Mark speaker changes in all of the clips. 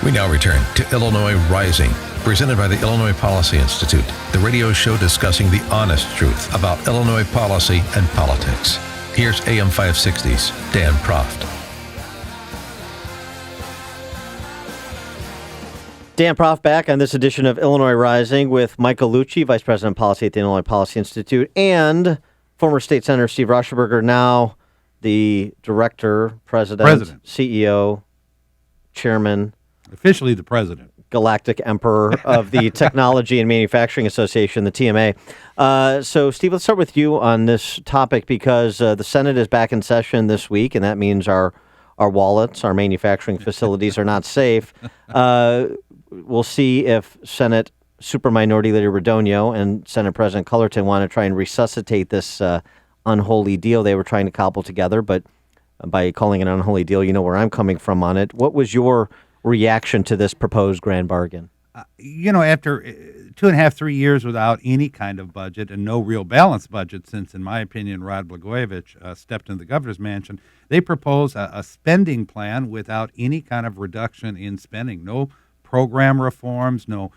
Speaker 1: We now return to Illinois Rising, presented by the Illinois Policy Institute, the radio show discussing the honest truth about Illinois policy and politics. Here's AM560's Dan Proft.
Speaker 2: Dan Proft back on this edition of Illinois Rising with Michael Lucci, Vice President of Policy at the Illinois Policy Institute, and former State Senator Steve Rauschenberger, now the Director, President. CEO, Chairman.
Speaker 3: Officially the President.
Speaker 2: Galactic Emperor of the Technology and Manufacturing Association, the TMA. So, Steve, let's start with you on this topic because the Senate is back in session this week, and that means our wallets, our manufacturing facilities are not safe. We'll see if Senate Super Minority Leader Radonio and Senate President Cullerton want to try and resuscitate this unholy deal they were trying to cobble together. But by calling it an unholy deal, you know where I'm coming from on it. What was your reaction to this proposed grand bargain?
Speaker 3: After 2.5, 3 years without any kind of budget and no real balanced budget since, in my opinion, Rod Blagojevich stepped into the governor's mansion, they propose a spending plan without any kind of reduction in spending. No program reforms, no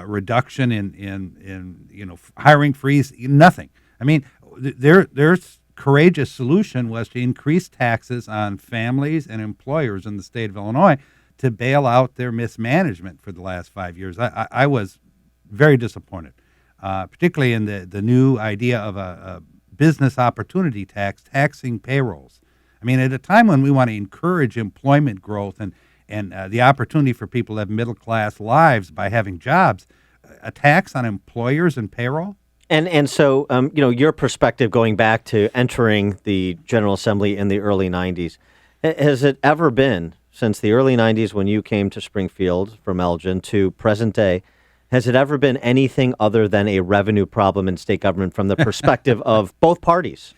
Speaker 3: reduction in hiring freeze, nothing. I mean, their courageous solution was to increase taxes on families and employers in the state of Illinois to bail out their mismanagement for the last 5 years. I was very disappointed, particularly in the new idea of a business opportunity tax, taxing payrolls. I mean, at a time when we want to encourage employment growth and the opportunity for people to have middle-class lives by having jobs, a tax on employers and payroll?
Speaker 2: And so, your perspective going back to entering the General Assembly in the early 90s, has it ever been, since the early 90s when you came to Springfield from Elgin to present day, has it ever been anything other than a revenue problem in state government from the perspective of both parties?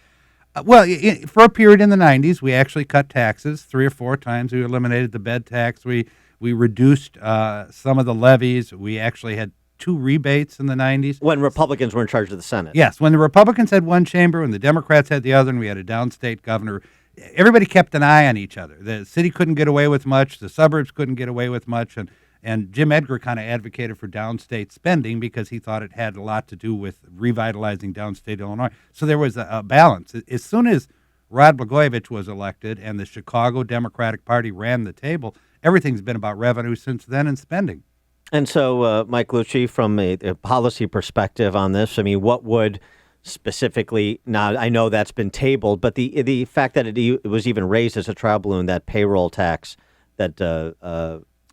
Speaker 3: Well, for a period in the 90s, we actually cut taxes 3 or 4 times. We eliminated the bed tax. We reduced some of the levies. We actually had 2 rebates in the 90s.
Speaker 2: When Republicans were in charge of the Senate.
Speaker 3: Yes, when the Republicans had one chamber, when the Democrats had the other, and we had a downstate governor, everybody kept an eye on each other. The city couldn't get away with much. The suburbs couldn't get away with much. And Jim Edgar kind of advocated for downstate spending because he thought it had a lot to do with revitalizing downstate Illinois. So there was a balance. As soon as Rod Blagojevich was elected and the Chicago Democratic Party ran the table, everything's been about revenue since then and spending.
Speaker 2: And so, Mike Lucci, from a policy perspective on this, I mean, what would specifically, now I know that's been tabled, but the fact that it was even raised as a trial balloon, that payroll tax, that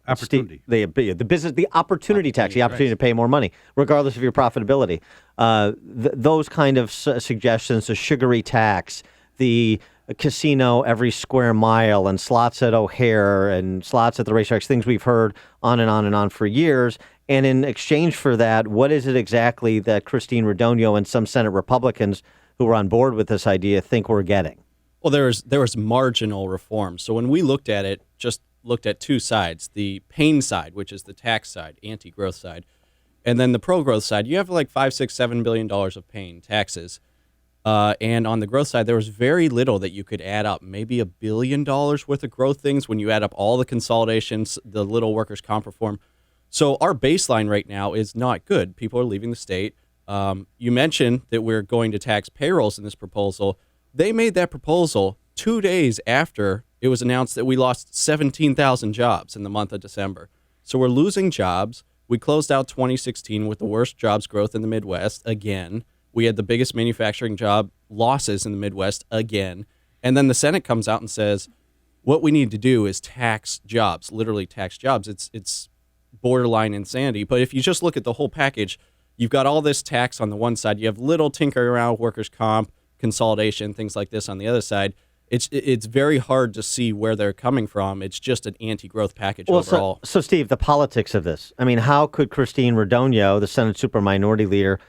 Speaker 3: opportunity,
Speaker 2: the opportunity tax, the opportunity to pay more money, regardless of your profitability, those kind of suggestions, the sugary tax, the casino every square mile, and slots at O'Hare and slots at the racetracks, things we've heard on and on and on for years. And in exchange for that, what is it exactly that Christine Radonio and some Senate Republicans who are on board with this idea think we're getting?
Speaker 4: Well, there was marginal reform. So when we looked at it, just looked at 2 sides, the pain side, which is the tax side, anti-growth side, and then the pro-growth side. You have like $5, $6, $7 billion of pain taxes. And on the growth side, there was very little that you could add up, maybe $1 billion worth of growth things when you add up all the consolidations, the little workers' comp reform. So our baseline right now is not good. People are leaving the state. You mentioned that we're going to tax payrolls in this proposal. They made that proposal 2 days after it was announced that we lost 17,000 jobs in the month of December. So we're losing jobs. We closed out 2016 with the worst jobs growth in the Midwest again. We had the biggest manufacturing job losses in the Midwest again. And then the Senate comes out and says, what we need to do is tax jobs, literally tax jobs. It's borderline insanity. But if you just look at the whole package, you've got all this tax on the one side. You have little tinkering around with workers' comp, consolidation, things like this on the other side. It's very hard to see where they're coming from. It's just an anti-growth package overall.
Speaker 2: So, Steve, the politics of this. I mean, how could Christine Radonio, the Senate Super Minority Leader,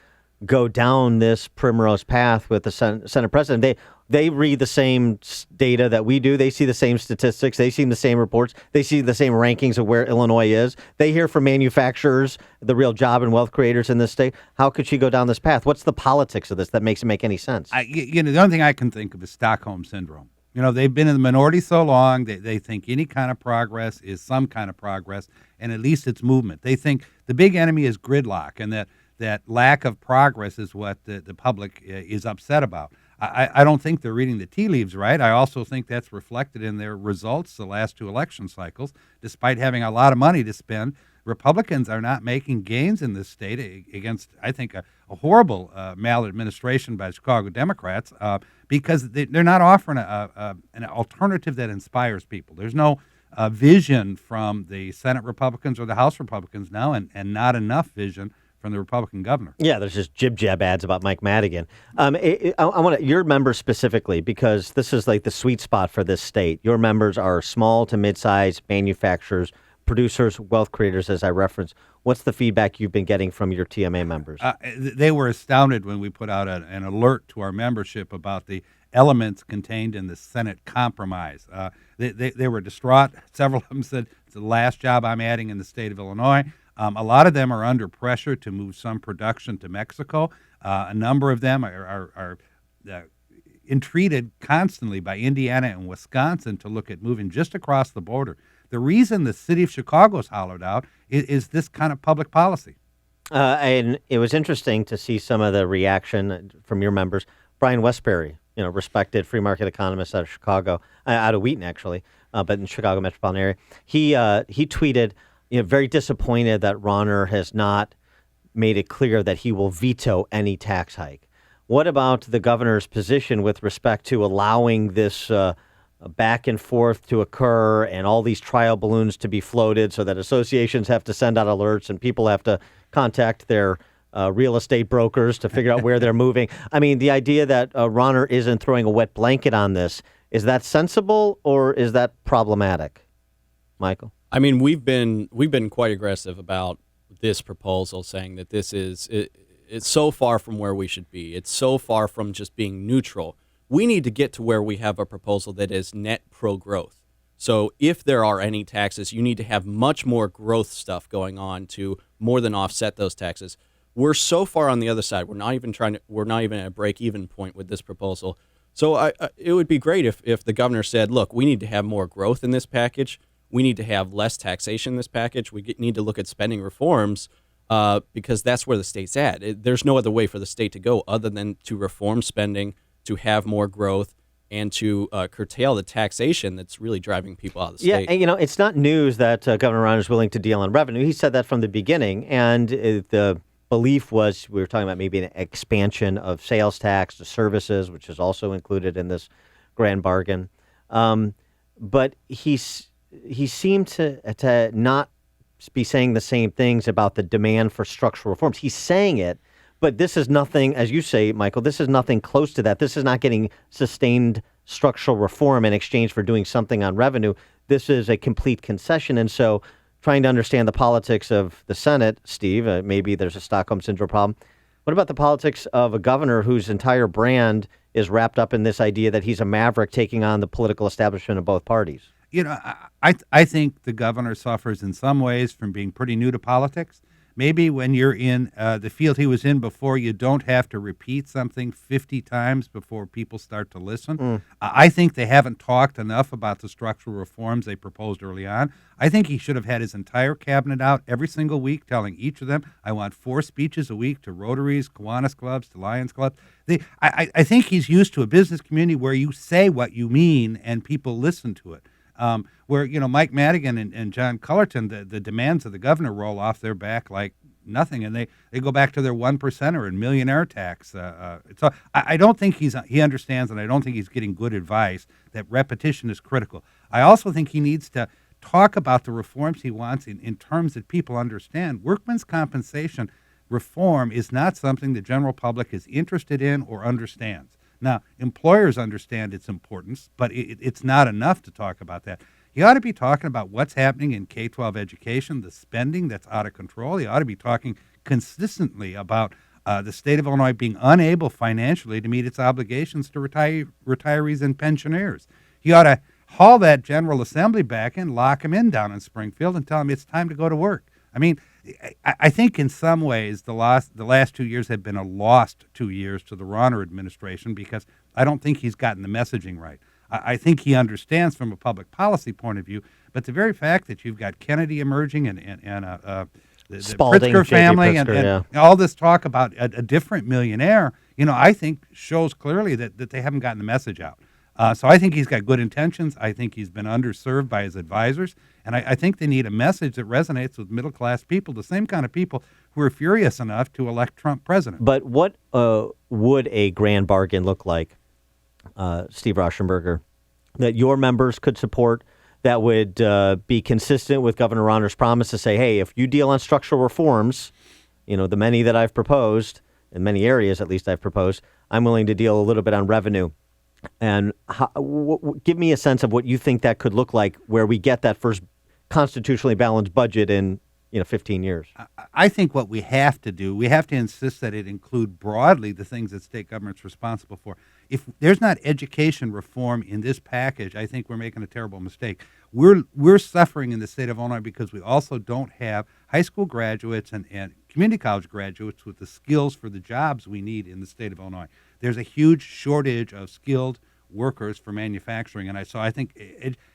Speaker 2: go down this primrose path with the Senate President? They read the same data that we do. They see the same statistics. They see the same reports. They see the same rankings of where Illinois is. They hear from manufacturers, the real job and wealth creators in this state. How could she go down this path? What's the politics of this that makes it make any sense?
Speaker 3: The only thing I can think of is Stockholm Syndrome. They've been in the minority so long, they think any kind of progress is some kind of progress, and at least it's movement. They think the big enemy is gridlock, and that lack of progress is what the public is upset about. I don't think they're reading the tea leaves right. I also think that's reflected in their results the last two election cycles. Despite having a lot of money to spend, Republicans are not making gains in this state against, I think, a horrible maladministration by Chicago Democrats because they're not offering an alternative that inspires people. There's no vision from the Senate Republicans or the House Republicans now, and not enough vision from the Republican governor.
Speaker 2: Yeah, there's just jib-jab ads about Mike Madigan. I want your members specifically, because this is like the sweet spot for this state. Your members are small to mid-sized manufacturers, producers, wealth creators, as I referenced. What's the feedback you've been getting from your TMA members?
Speaker 3: They were astounded when we put out an alert to our membership about the elements contained in the Senate compromise. They were distraught. Several of them said, it's the last job I'm adding in the state of Illinois. A lot of them are under pressure to move some production to Mexico. A number of them are entreated constantly by Indiana and Wisconsin to look at moving just across the border. The reason the city of Chicago's hollowed out is this kind of public policy.
Speaker 2: And it was interesting to see some of the reaction from your members. Brian Westbury, respected free market economist out of Chicago, out of Wheaton actually, but in the Chicago metropolitan area. He tweeted, very disappointed that Rauner has not made it clear that he will veto any tax hike. What about the governor's position with respect to allowing this back and forth to occur and all these trial balloons to be floated so that associations have to send out alerts and people have to contact their real estate brokers to figure out where they're moving? I mean, the idea that Rauner isn't throwing a wet blanket on this, is that sensible or is that problematic? Michael?
Speaker 4: I mean, we've been quite aggressive about this proposal, saying that it's so far from where we should be. It's so far from just being neutral. We need to get to where we have a proposal that is net pro-growth. So if there are any taxes, you need to have much more growth stuff going on to more than offset those taxes. We're so far on the other side. We're not even at a break-even point with this proposal. So it would be great if the governor said, look, we need to have more growth in this package. We need to have less taxation in this package. We need to look at spending reforms because that's where the state's at. There's no other way for the state to go other than to reform spending, to have more growth, and to curtail the taxation that's really driving people out of the state.
Speaker 2: Yeah, and it's not news that Governor Rauner is willing to deal on revenue. He said that from the beginning, and the belief was we were talking about maybe an expansion of sales tax to services, which is also included in this grand bargain. But he seemed to not be saying the same things about the demand for structural reforms. He's saying it, but this is nothing, as you say, Michael, this is nothing close to that. This is not getting sustained structural reform in exchange for doing something on revenue. This is a complete concession. And so trying to understand the politics of the Senate, Steve, maybe there's a Stockholm Syndrome problem. What about the politics of a governor whose entire brand is wrapped up in this idea that he's a maverick taking on the political establishment of both parties?
Speaker 3: I think the governor suffers in some ways from being pretty new to politics. Maybe when you're in the field he was in before, you don't have to repeat something 50 times before people start to listen. I think they haven't talked enough about the structural reforms they proposed early on. I think he should have had his entire cabinet out every single week telling each of them, I want 4 speeches a week to Rotaries, Kiwanis clubs, to Lions clubs. I think he's used to a business community where you say what you mean and people listen to it. Where, Mike Madigan and John Cullerton, the demands of the governor roll off their back like nothing, and they go back to their 1%er and millionaire tax. So I don't think he understands, and I don't think he's getting good advice that repetition is critical. I also think he needs to talk about the reforms he wants in terms that people understand. Workmen's compensation reform is not something the general public is interested in or understands. Now, employers understand its importance, but it's not enough to talk about that. He ought to be talking about what's happening in K-12 education, the spending that's out of control. He ought to be talking consistently about the state of Illinois being unable financially to meet its obligations to retirees and pensioners. He ought to haul that General Assembly back and lock him in down in Springfield and tell him it's time to go to work. I mean, I think in some ways the last 2 years have been a lost 2 years to the Rauner administration because I don't think he's gotten the messaging right. I think he understands from a public policy point of view. But the very fact that you've got Kennedy emerging and the
Speaker 2: Spalding,
Speaker 3: Pritzker
Speaker 2: J.B.
Speaker 3: family
Speaker 2: Pritzker,
Speaker 3: and all this talk about a different millionaire, I think shows clearly that they haven't gotten the message out. So I think he's got good intentions. I think he's been underserved by his advisors. And I think they need a message that resonates with middle-class people, the same kind of people who are furious enough to elect Trump president.
Speaker 2: But what would a grand bargain look like, Steve Rauschenberger, that your members could support that would be consistent with Governor Rauner's promise to say, hey, if you deal on structural reforms, the many that I've proposed, in many areas at least I've proposed, I'm willing to deal a little bit on revenue. And give me a sense of what you think that could look like where we get that first constitutionally balanced budget in 15 years.
Speaker 3: I think what we have to do, we have to insist that it include broadly the things that state government's responsible for. If there's not education reform in this package, I think we're making a terrible mistake. We're suffering in the state of Illinois because we also don't have high school graduates and community college graduates with the skills for the jobs we need in the state of Illinois. There's a huge shortage of skilled workers for manufacturing, and so I think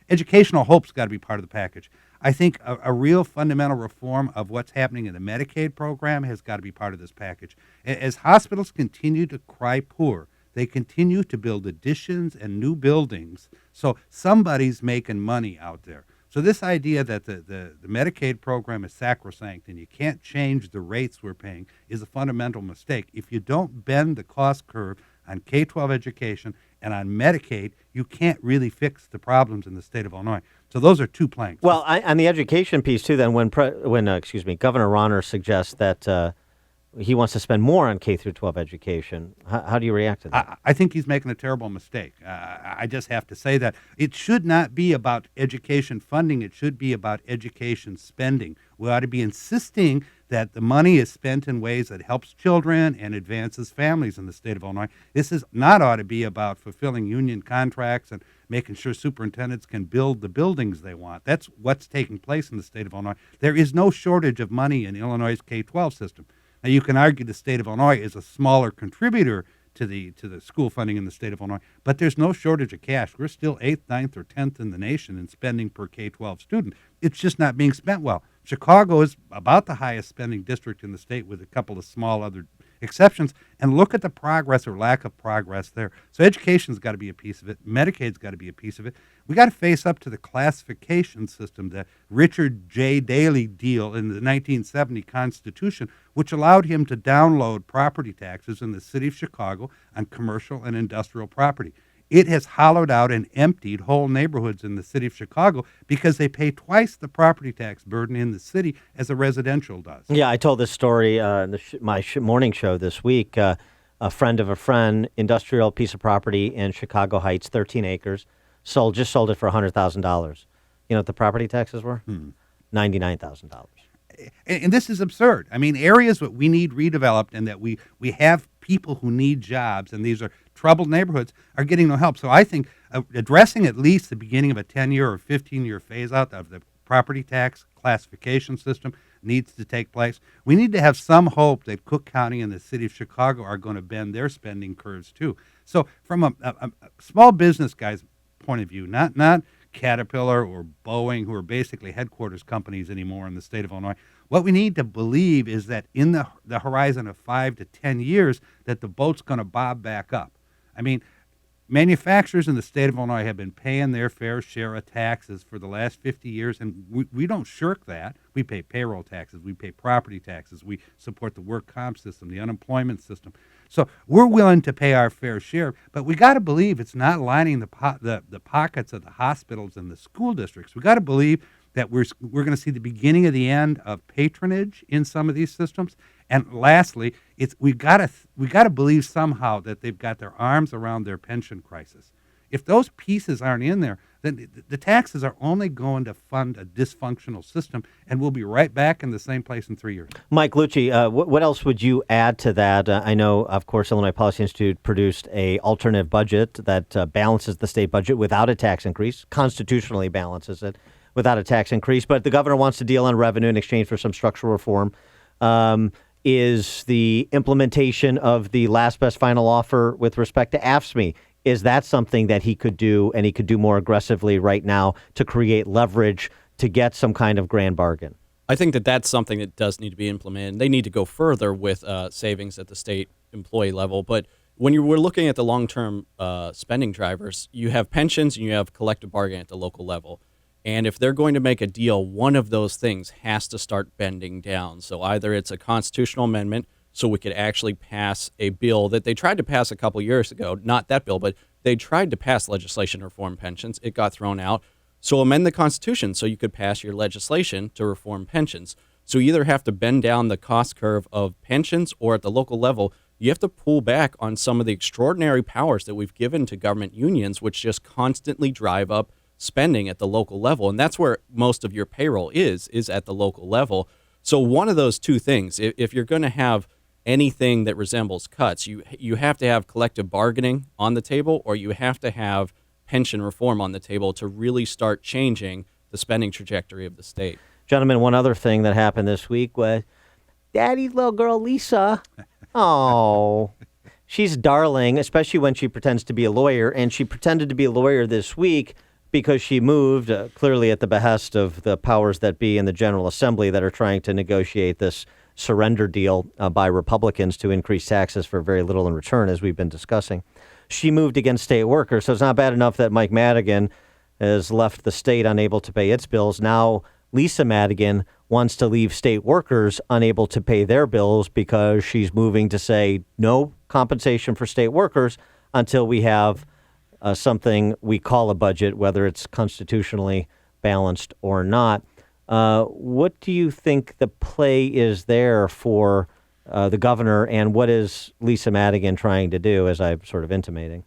Speaker 3: educational hope's got to be part of the package. I think a real fundamental reform of what's happening in the Medicaid program has got to be part of this package. As hospitals continue to cry poor, they continue to build additions and new buildings, so somebody's making money out there. So this idea that the Medicaid program is sacrosanct and you can't change the rates we're paying is a fundamental mistake. If you don't bend the cost curve on K-12 education and on Medicaid, you can't really fix the problems in the state of Illinois. So those are two planks.
Speaker 2: Well, on the education piece too, then when Governor Rauner suggests that he wants to spend more on K through 12 education, how do you react to that?
Speaker 3: I think he's making a terrible mistake. I just have to say that it should not be about education funding. It should be about education spending. We ought to be insisting that the money is spent in ways that helps children and advances families in the state of Illinois. This is not ought to be about fulfilling union contracts and making sure superintendents can build the buildings they want. That's what's taking place in the state of Illinois. There is no shortage of money in Illinois' K-12 system. Now, you can argue the state of Illinois is a smaller contributor to the school funding in the state of Illinois, but there's no shortage of cash. We're still 8th, 9th, or 10th in the nation in spending per K-12 student. It's just not being spent well. Chicago is about the highest spending district in the state with a couple of small other exceptions, and look at the progress or lack of progress there. So education's got to be a piece of it. Medicaid's got to be a piece of it. We got to face up to the classification system, the Richard J. Daley deal in the 1970 Constitution, which allowed him to download property taxes in the city of Chicago on commercial and industrial property. It has hollowed out and emptied whole neighborhoods in the city of Chicago because they pay twice the property tax burden in the city as a residential does.
Speaker 2: Yeah, I told this story in my morning show this week. A friend of a friend, industrial piece of property in Chicago Heights, 13 acres, sold it for $100,000. You know what the property taxes were? $99,000.
Speaker 3: And this is absurd. I mean, areas that we need redeveloped and that we have people who need jobs, and these are troubled neighborhoods, are getting no help. So I think addressing at least the beginning of a 10-year or 15-year phase-out of the property tax classification system needs to take place. We need to have some hope that Cook County and the city of Chicago are going to bend their spending curves too. So from a small business guy's point of view, not Caterpillar or Boeing, who are basically headquarters companies anymore in the state of Illinois, what we need to believe is that in the horizon of 5 to 10 years that the boat's going to bob back up. I mean, manufacturers in the state of Illinois have been paying their fair share of taxes for the last 50 years, and we don't shirk that. We pay payroll taxes. We pay property taxes. We support the work comp system, the unemployment system. So we're willing to pay our fair share, but we got to believe it's not lining the pockets of the hospitals and the school districts. We got to believe that we're going to see the beginning of the end of patronage in some of these systems. And lastly, we got to believe somehow that they've got their arms around their pension crisis. If those pieces aren't in there, then the taxes are only going to fund a dysfunctional system, and we'll be right back in the same place in 3 years.
Speaker 2: Mike Lucci, what else would you add to that? I know, of course, Illinois Policy Institute produced a alternative budget that balances the state budget without a tax increase, constitutionally balances it without a tax increase, but the governor wants to deal on revenue in exchange for some structural reform. Is the implementation of the last best final offer with respect to AFSCME Is that something that he could do, and he could do more aggressively right now to create leverage to get some kind of grand bargain?
Speaker 4: I think that that's something that does need to be implemented. They need to go further with savings at the state employee level. But when we're looking at the long-term spending drivers, you have pensions and you have collective bargaining at the local level. And if they're going to make a deal, one of those things has to start bending down. So either it's a constitutional amendment so we could actually pass a bill that they tried to pass a couple years ago, not that bill, but they tried to pass legislation to reform pensions. It got thrown out. So amend the Constitution so you could pass your legislation to reform pensions. So you either have to bend down the cost curve of pensions, or at the local level, you have to pull back on some of the extraordinary powers that we've given to government unions, which just constantly drive up spending at the local level. And that's where most of your payroll is at the local level. So one of those two things, if you're going to have anything that resembles cuts, you have to have collective bargaining on the table, or you have to have pension reform on the table to really start changing the spending trajectory of the state.
Speaker 2: Gentlemen, one other thing that happened this week was Daddy's little girl, Lisa. Oh, she's darling, especially when she pretends to be a lawyer. And she pretended to be a lawyer this week because she moved, clearly at the behest of the powers that be in the General Assembly that are trying to negotiate this surrender deal by Republicans to increase taxes for very little in return, as we've been discussing. She moved against state workers, so it's not bad enough that Mike Madigan has left the state unable to pay its bills. Now Lisa Madigan wants to leave state workers unable to pay their bills because she's moving to say no compensation for state workers until we have something we call a budget, whether it's constitutionally balanced or not. What do you think the play is there for the governor, and what is Lisa Madigan trying to do, as I'm sort of intimating?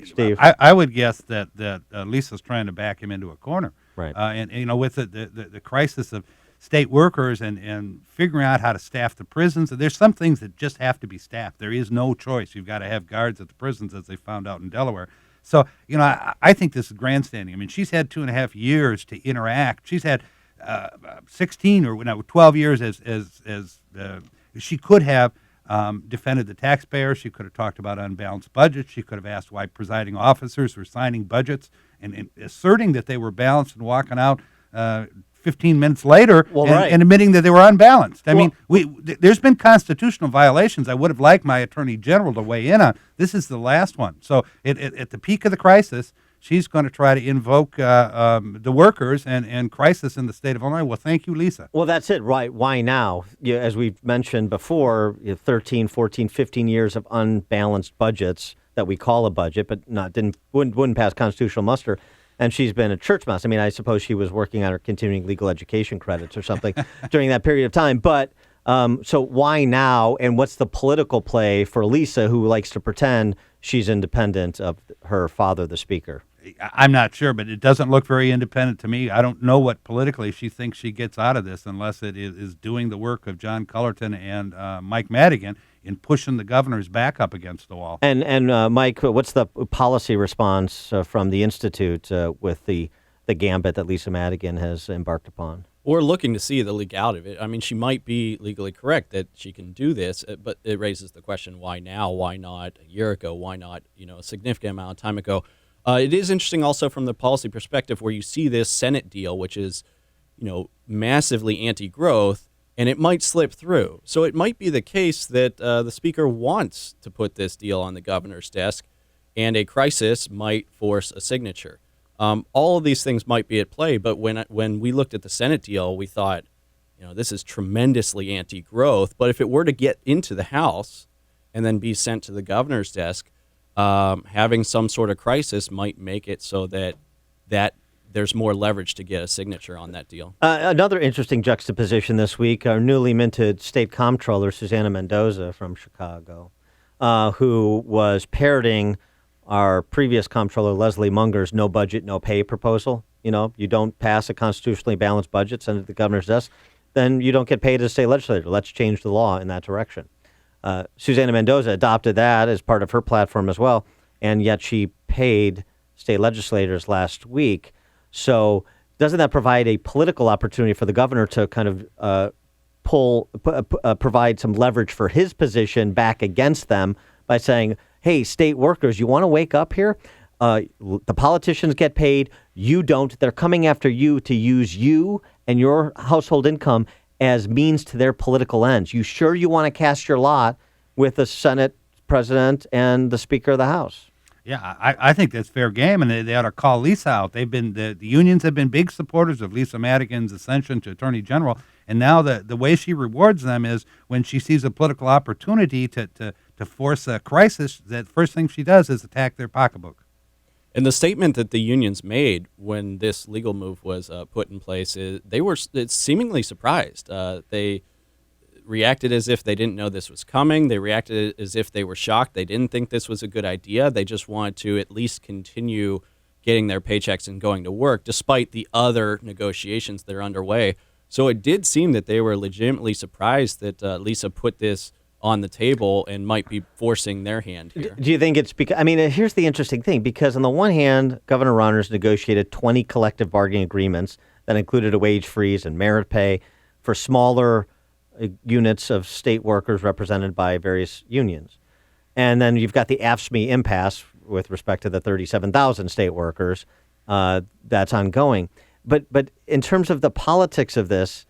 Speaker 2: Steve?
Speaker 3: I would guess that Lisa's trying to back him into a corner.
Speaker 2: Right.
Speaker 3: And you know, with the crisis of state workers and figuring out how to staff the prisons, there's some things that just have to be staffed. There is no choice. You've got to have guards at the prisons, as they found out in Delaware. So, you know, I think this is grandstanding. I mean, she's had 2.5 years to interact. She's had 16 or 12 years as she could have defended the taxpayer. She could have talked about unbalanced budgets. She could have asked why presiding officers were signing budgets and asserting that they were balanced and walking out 15 minutes later and admitting that they were unbalanced. I mean, there's been constitutional violations I would have liked my attorney general to weigh in on. This is the last one. So at the peak of the crisis, she's going to try to invoke the workers and crisis in the state of Illinois. Well, thank you, Lisa.
Speaker 2: Well, that's it, right? Why now? As we've mentioned before, 13, 14, 15 years of unbalanced budgets that we call a budget, but wouldn't pass constitutional muster. And she's been a church mouse. I mean, I suppose she was working on her continuing legal education credits or something during that period of time. But so why now? And what's the political play for Lisa, who likes to pretend she's independent of her father, the speaker?
Speaker 3: I'm not sure, but it doesn't look very independent to me. I don't know what politically she thinks she gets out of this unless it is doing the work of John Cullerton and Mike Madigan in pushing the governor's back up against the wall.
Speaker 2: And Mike, what's the policy response from the Institute with the gambit that Lisa Madigan has embarked upon?
Speaker 4: We're looking to see the legality of it. I mean, she might be legally correct that she can do this, but it raises the question, why now? Why not a year ago? Why not, a significant amount of time ago? It is interesting also from the policy perspective where you see this Senate deal, which is, massively anti-growth, and it might slip through. So it might be the case that the speaker wants to put this deal on the governor's desk, and a crisis might force a signature. All of these things might be at play, but when we looked at the Senate deal, we thought, this is tremendously anti-growth. But if it were to get into the House and then be sent to the governor's desk, having some sort of crisis might make it so that there's more leverage to get a signature on that deal.
Speaker 2: Another interesting juxtaposition this week, our newly minted state comptroller, Susana Mendoza from Chicago, who was parroting our previous comptroller, Leslie Munger's no budget, no pay proposal. You don't pass a constitutionally balanced budget, send it to the governor's desk, then you don't get paid as a state legislator. Let's change the law in that direction. Susana Mendoza adopted that as part of her platform as well, and yet she paid state legislators last week. So doesn't that provide a political opportunity for the governor to kind of provide some leverage for his position back against them by saying, hey, state workers, you want to wake up here? The politicians get paid. You don't. They're coming after you to use you and your household income as means to their political ends. You sure you want to cast your lot with the Senate president and the Speaker of the House?
Speaker 3: Yeah, I think that's fair game, and they ought to call Lisa out. They've been the unions have been big supporters of Lisa Madigan's ascension to Attorney General, and now the way she rewards them is when she sees a political opportunity to force a crisis. That first thing she does is attack their pocketbook.
Speaker 4: And the statement that the unions made when this legal move was put in place is they were seemingly surprised. They reacted as if they didn't know this was coming. They reacted as if they were shocked. They didn't think this was a good idea. They just wanted to at least continue getting their paychecks and going to work, despite the other negotiations that are underway. So it did seem that they were legitimately surprised that Lisa put this on the table and might be forcing their hand here.
Speaker 2: Do you think it's because, I mean, here's the interesting thing, because on the one hand, Governor Rauner negotiated 20 collective bargaining agreements that included a wage freeze and merit pay for smaller units of state workers represented by various unions. And then you've got the AFSCME impasse with respect to the 37,000 state workers that's ongoing. But in terms of the politics of this,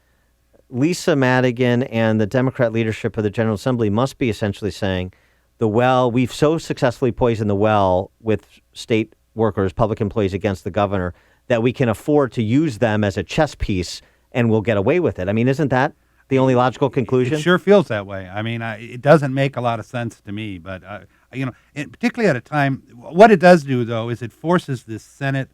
Speaker 2: Lisa Madigan and the Democrat leadership of the General Assembly must be essentially saying, we've so successfully poisoned the well with state workers, public employees against the governor, that we can afford to use them as a chess piece and we'll get away with it. I mean, isn't that the only logical conclusion?
Speaker 3: It sure feels that way. I mean, it doesn't make a lot of sense to me, but and particularly at a time, what it does do though is it forces this Senate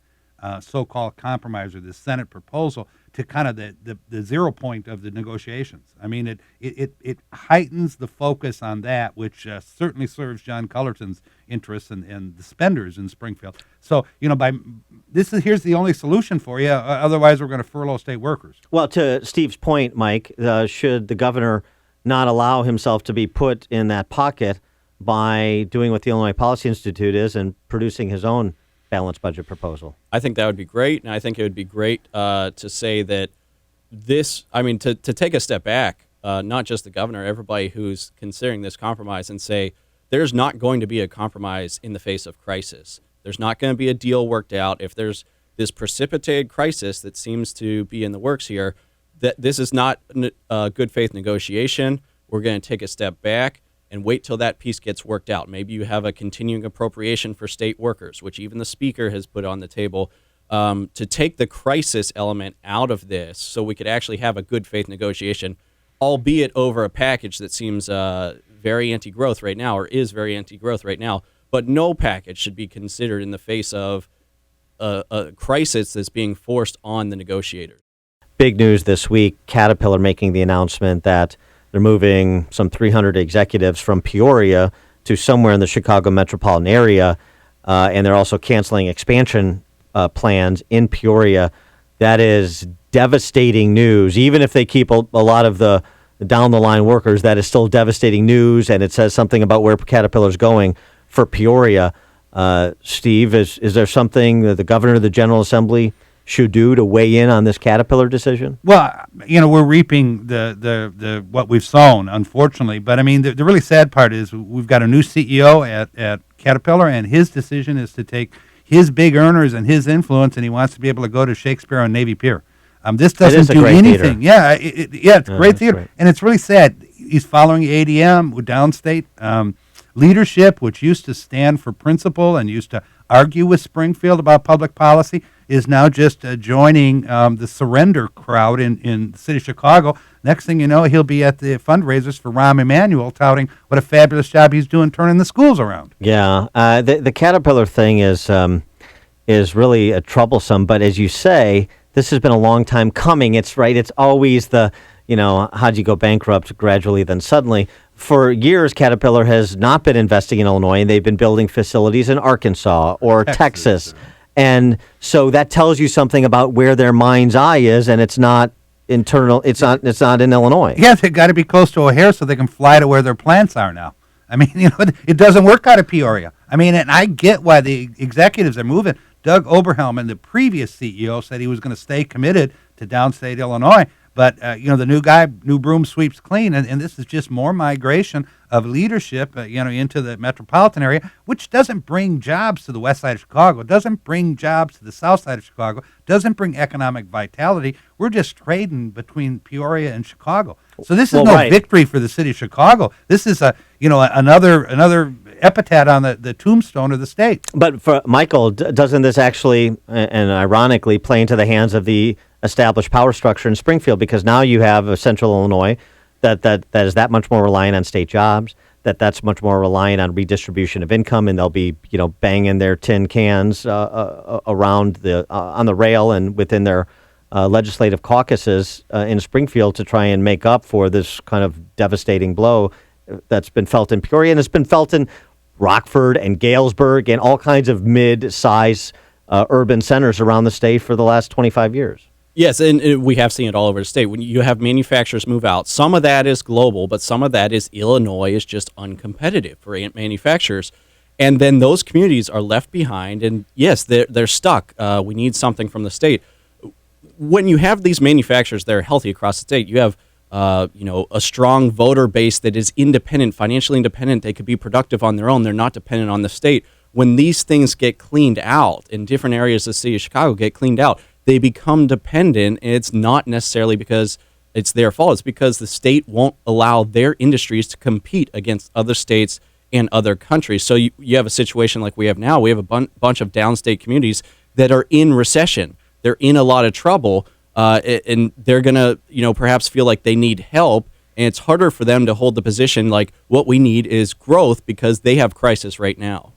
Speaker 3: so-called compromise or this Senate proposal to kind of the 0 point of the negotiations. I mean, it heightens the focus on that, which certainly serves John Cullerton's interests and the spenders in Springfield. So, here's the only solution for you. Otherwise, we're going to furlough state workers.
Speaker 2: Well, to Steve's point, Mike, should the governor not allow himself to be put in that pocket by doing what the Illinois Policy Institute is and producing his own balanced budget proposal?
Speaker 4: I think that would be great, and I think it would be great to say that to take a step back, not just the governor, everybody who's considering this compromise, and say there's not going to be a compromise in the face of crisis. There's not going to be a deal worked out. If there's this precipitated crisis that seems to be in the works here, that this is not a good faith negotiation. We're going to take a step back and wait till that piece gets worked out. Maybe you have a continuing appropriation for state workers, which even the speaker has put on the table, to take the crisis element out of this so we could actually have a good faith negotiation, albeit over a package that seems very anti-growth right now, or is very anti-growth right now. But no package should be considered in the face of a crisis that's being forced on the negotiators.
Speaker 2: Big news this week, Caterpillar making the announcement that they're moving some 300 executives from Peoria to somewhere in the Chicago metropolitan area, and they're also canceling expansion plans in Peoria. That is devastating news. Even if they keep a lot of the down-the-line workers, that is still devastating news, and it says something about where Caterpillar's going for Peoria. Steve, is there something that the governor of the General Assembly should do to weigh in on this Caterpillar decision?
Speaker 3: Well, we're reaping the what we've sown, unfortunately. But I mean, the really sad part is we've got a new CEO at Caterpillar, and his decision is to take his big earners and his influence, and he wants to be able to go to Shakespeare on Navy Pier. This doesn't do anything.
Speaker 2: Theater.
Speaker 3: Yeah, it's great theater, great. And it's really sad. He's following ADM with downstate leadership, which used to stand for principle and used to argue with Springfield about public policy, is now just joining the surrender crowd in the city of Chicago. Next thing you know, he'll be at the fundraisers for Rahm Emanuel, touting what a fabulous job he's doing turning the schools around.
Speaker 2: Yeah, the Caterpillar thing is really troublesome. But as you say, this has been a long time coming. It's right. It's always the, how'd you go bankrupt gradually, then suddenly. For years, Caterpillar has not been investing in Illinois, and they've been building facilities in Arkansas or Texas. And so that tells you something about where their mind's eye is, and it's not internal. It's not in Illinois.
Speaker 3: Yeah, they've got to be close to O'Hare so they can fly to where their plants are now. I mean, it doesn't work out of Peoria. I mean, and I get why the executives are moving. Doug Oberhelm, and the previous CEO, said he was going to stay committed to downstate Illinois. But the new broom sweeps clean, and this is just more migration of leadership, into the metropolitan area, which doesn't bring jobs to the west side of Chicago, doesn't bring jobs to the south side of Chicago, doesn't bring economic vitality. We're just trading between Peoria and Chicago. So this is no victory for the city of Chicago. This is another epitaph on the tombstone of the state.
Speaker 2: But for Michael, doesn't this actually, and ironically, play into the hands of the established power structure in Springfield? Because now you have a central Illinois that is that much more reliant on state jobs, that's much more reliant on redistribution of income, and they'll be banging their tin cans around on the rail and within their legislative caucuses in Springfield to try and make up for this kind of devastating blow that's been felt in Peoria, and it's been felt in Rockford and Galesburg and all kinds of mid-size urban centers around the state for the last 25 years.
Speaker 4: Yes, and we have seen it all over the state. When you have manufacturers move out, some of that is global, but some of that is Illinois is just uncompetitive for manufacturers. And then those communities are left behind, and yes, they're stuck. We need something from the state. When you have these manufacturers that are healthy across the state, you have a strong voter base that is independent, financially independent. They could be productive on their own. They're not dependent on the state. When these things get cleaned out in different areas of the city of Chicago get cleaned out, they become dependent, and it's not necessarily because it's their fault. It's because the state won't allow their industries to compete against other states and other countries. So you have a situation like we have now. We have a bunch of downstate communities that are in recession. They're in a lot of trouble, and they're going to, perhaps feel like they need help, and it's harder for them to hold the position like what we need is growth because they have crisis right now.